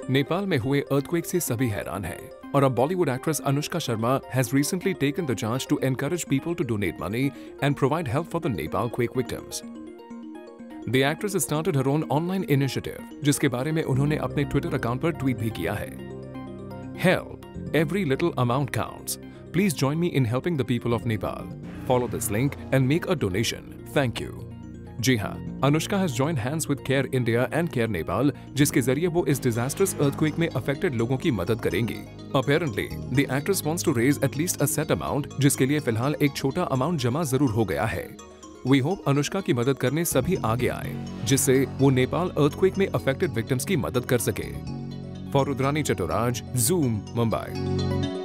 नेपाल में हुए अर्थक्वेक से सभी हैरान हैं और अब Bollywood actress Anushka Sharma has recently taken the charge to encourage people to donate money and provide help for the Nepal quake victims. The actress has started her own online initiative, जिसके बारे में उन्होंने अपने ट्विटर अकाउंट पर ट्वीट भी किया है। Help! Every little amount counts. Please join me in helping the people of Nepal. Follow this link and make a donation. Thank you. जी हाँ, Anushka has joined hands with Care India and Care Nepal, जिसके जरिए वो इस disastrous earthquake में affected लोगों की मदद करेंगी। Apparently, the actress wants to raise at least a set amount, जिसके लिए फिलहाल एक छोटा अमाउंट जमा जरूर हो गया है। We hope अनुष्का की मदद करने सभी आगे आए, जिससे वो नेपाल earthquake में affected victims की मदद कर सके। For Rudrani Chatoraj, Zoom, Mumbai.